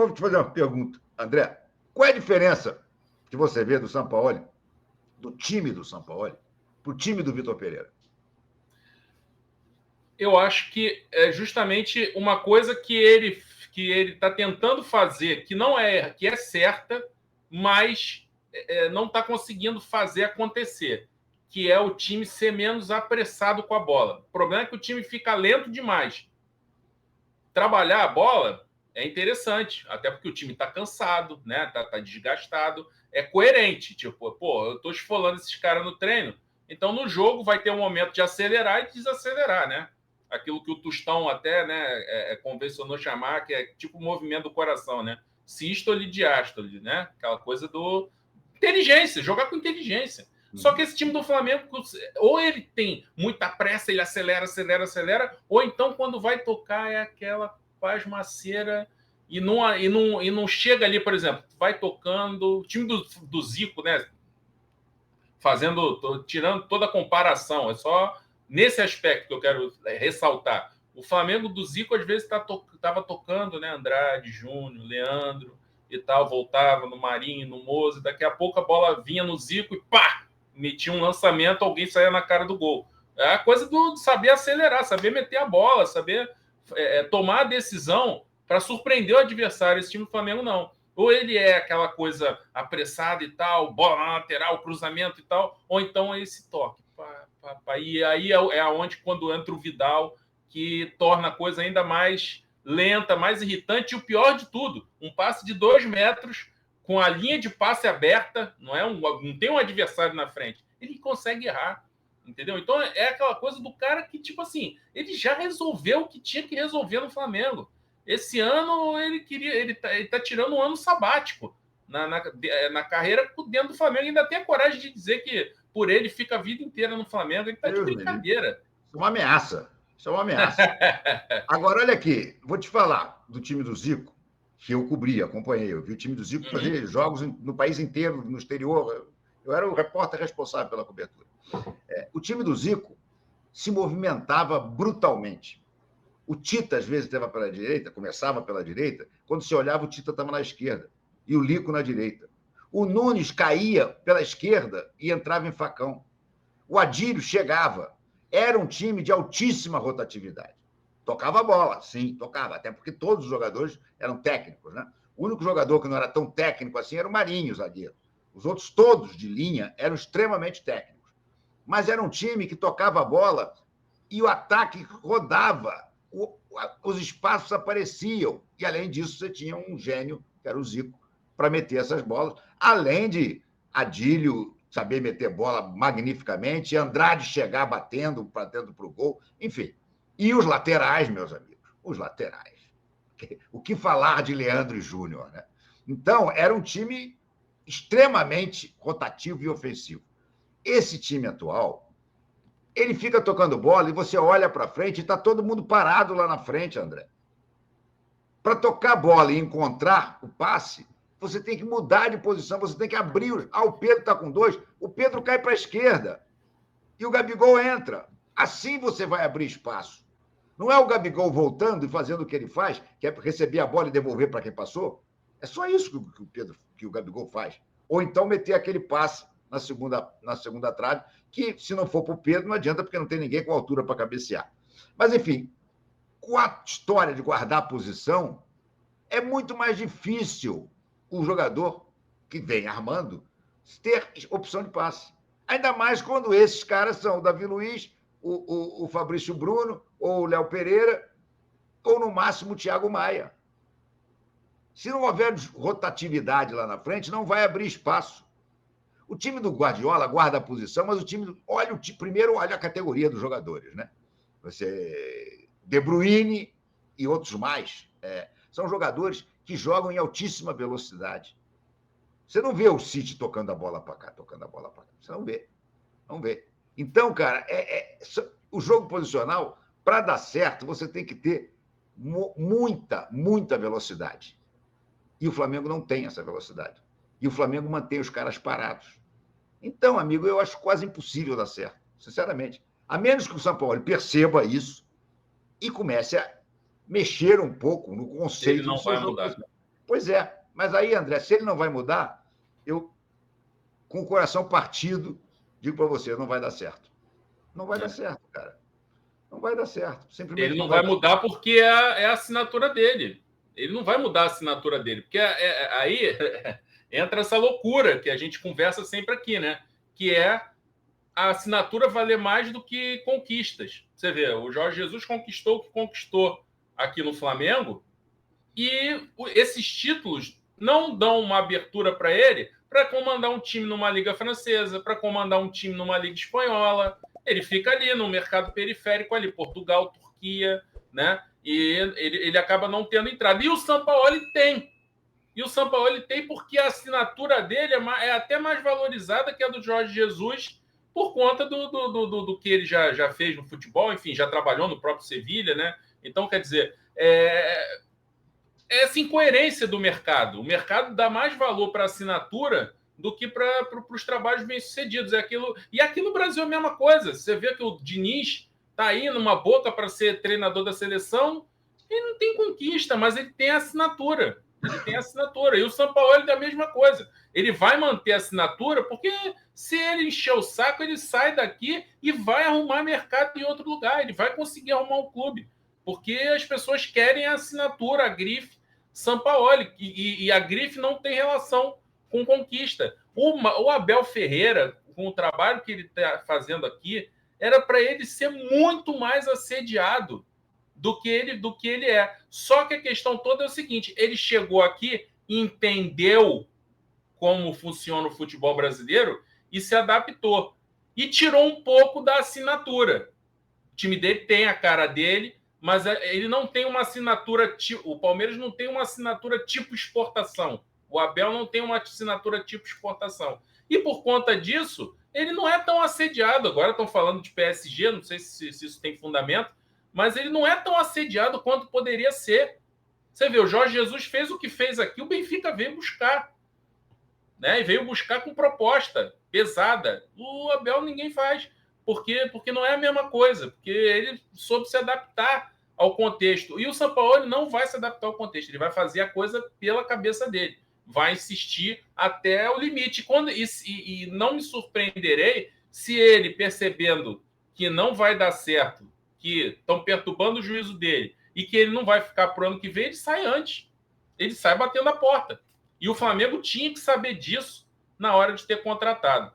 eu vou te fazer uma pergunta, André. Qual é a diferença que você vê do Sampaoli, do time do Sampaoli, para o time do Vitor Pereira? Eu acho que é justamente uma coisa que ele está tentando fazer, que é certa, mas não está conseguindo fazer acontecer, que é o time ser menos apressado com a bola. O problema é que o time fica lento demais. Trabalhar a bola é interessante, até porque o time está cansado, né? Tá desgastado, é coerente. Tipo, pô, eu estou esfolando esses caras no treino, então no jogo vai ter um momento de acelerar e desacelerar, né? Aquilo que o Tostão até, né, convencionou chamar, que é tipo o movimento do coração, né? Sístole e diástole, né? Aquela coisa do inteligência, jogar com inteligência. Só que esse time do Flamengo, ou ele tem muita pressa, ele acelera, acelera, acelera, ou então quando vai tocar é aquela pasmaceira e não chega ali, por exemplo, vai tocando. O time do Zico, né? Tirando toda a comparação, é só nesse aspecto que eu quero ressaltar. O Flamengo do Zico, às vezes, estava tocando, né? Andrade, Júnior, Leandro e tal, voltava no Marinho, no Moza, daqui a pouco a bola vinha no Zico e pá! Metia um lançamento, alguém saía na cara do gol. É a coisa do saber acelerar, saber meter a bola, saber tomar a decisão para surpreender o adversário. Esse time do Flamengo não. Ou ele é aquela coisa apressada e tal, bola na lateral, cruzamento e tal, ou então é esse toque. E aí é aonde, quando entra o Vidal, que torna a coisa ainda mais lenta, mais irritante, e o pior de tudo, um passe de 2 metros com a linha de passe aberta, não tem um adversário na frente, ele consegue errar, entendeu? Então é aquela coisa do cara que, tipo assim, ele já resolveu o que tinha que resolver no Flamengo. Esse ano ele tá tirando um ano sabático na carreira dentro do Flamengo. Ainda tem a coragem de dizer que por ele fica a vida inteira no Flamengo. Ele tá de brincadeira. Isso é uma ameaça. Isso é uma ameaça. Agora, olha aqui, vou te falar do time do Zico, que eu cobri, acompanhei. Eu vi o time do Zico fazer jogos no país inteiro, no exterior. Eu era o repórter responsável pela cobertura. O time do Zico se movimentava brutalmente. O Tita, às vezes, estava pela direita, começava pela direita, quando se olhava, o Tita estava na esquerda, e o Lico na direita. O Nunes caía pela esquerda e entrava em facão. O Adílio chegava. Era um time de altíssima rotatividade. Tocava a bola, sim, tocava, até porque todos os jogadores eram técnicos, né? O único jogador que não era tão técnico assim era o Marinho, o zagueiro. Os outros todos de linha eram extremamente técnicos. Mas era um time que tocava a bola e o ataque rodava. Os espaços apareciam. E, além disso, você tinha um gênio, que era o Zico, para meter essas bolas. Além de Adílio saber meter bola magnificamente, Andrade chegar batendo para dentro para o gol. Enfim. E os laterais, meus amigos. Os laterais. O que falar de Leandro e Júnior, né? Então, era um time extremamente rotativo e ofensivo. Esse time atual, ele fica tocando bola e você olha para frente e está todo mundo parado lá na frente, André. Para tocar a bola e encontrar o passe, você tem que mudar de posição, você tem que abrir. O Pedro está com 2, o Pedro cai para a esquerda e o Gabigol entra. Assim você vai abrir espaço. Não é o Gabigol voltando e fazendo o que ele faz, que é receber a bola e devolver para quem passou. É só isso que o Gabigol faz. Ou então meter aquele passe na segunda trave, que, se não for para o Pedro, não adianta, porque não tem ninguém com altura para cabecear. Mas, enfim, com a história de guardar a posição, é muito mais difícil o jogador que vem armando ter opção de passe. Ainda mais quando esses caras são o Davi Luiz, o Fabrício Bruno, ou o Léo Pereira, ou, no máximo, o Thiago Maia. Se não houver rotatividade lá na frente, não vai abrir espaço. O time do Guardiola guarda a posição, mas o time primeiro olha a categoria dos jogadores, né? Você De Bruyne e outros mais são jogadores que jogam em altíssima velocidade. Você não vê o City tocando a bola para cá, tocando a bola para cá. Você não vê. Não vê. Então, cara, o jogo posicional, para dar certo, você tem que ter muita velocidade. E o Flamengo não tem essa velocidade. E o Flamengo mantém os caras parados. Então, amigo, eu acho quase impossível dar certo, sinceramente. A menos que o São Paulo perceba isso e comece a mexer um pouco no conceito do seu jogo. Pois é, mas aí, André, se ele não vai mudar, eu, com o coração partido, digo para você, não vai dar certo. Não vai dar certo, cara. Não vai dar certo. Simplesmente Ele não não vai vai dar mudar certo. porque é a assinatura dele. Ele não vai mudar a assinatura dele, porque aí entra essa loucura que a gente conversa sempre aqui, né? Que é a assinatura valer mais do que conquistas. Você vê, o Jorge Jesus conquistou o que conquistou aqui no Flamengo e esses títulos não dão uma abertura para ele para comandar um time numa liga francesa, para comandar um time numa liga espanhola. Ele fica ali no mercado periférico, ali, Portugal, Turquia, né? E ele acaba não tendo entrada. E o Sampaoli tem. E o Sampaoli tem porque a assinatura dele é até mais valorizada que a do Jorge Jesus, por conta do que ele já fez no futebol, enfim, já trabalhou no próprio Sevilha, né? Então, quer dizer, essa incoerência do mercado. O mercado dá mais valor para a assinatura do que para os trabalhos bem-sucedidos. E aqui no Brasil é a mesma coisa. Você vê que o Diniz está aí numa boca para ser treinador da seleção, ele não tem conquista, mas ele tem assinatura. Ele tem assinatura. E o Sampaoli da mesma coisa. Ele vai manter a assinatura porque se ele encher o saco, ele sai daqui e vai arrumar mercado em outro lugar. Ele vai conseguir arrumar um clube. Porque as pessoas querem a assinatura, a grife Sampaoli. E a grife não tem relação com conquista. O Abel Ferreira, com o trabalho que ele está fazendo aqui, era para ele ser muito mais assediado do que ele é. Só que a questão toda é o seguinte: ele chegou aqui, entendeu como funciona o futebol brasileiro e se adaptou. E tirou um pouco da assinatura. O time dele tem a cara dele, mas ele não tem uma assinatura tipo. O Palmeiras não tem uma assinatura tipo exportação. O Abel não tem uma assinatura tipo exportação. E por conta disso, ele não é tão assediado. Agora estão falando de PSG, não sei se isso tem fundamento, mas ele não é tão assediado quanto poderia ser. Você vê, o Jorge Jesus fez o que fez aqui, o Benfica veio buscar. Né? E veio buscar com proposta pesada. O Abel ninguém faz. Porque não é a mesma coisa. Porque ele soube se adaptar ao contexto. E o Sampaoli não vai se adaptar ao contexto. Ele vai fazer a coisa pela cabeça dele. Vai insistir até o limite. E não me surpreenderei se ele, percebendo que não vai dar certo, que estão perturbando o juízo dele e que ele não vai ficar pro ano que vem, ele sai antes. Ele sai batendo a porta. E o Flamengo tinha que saber disso na hora de ter contratado.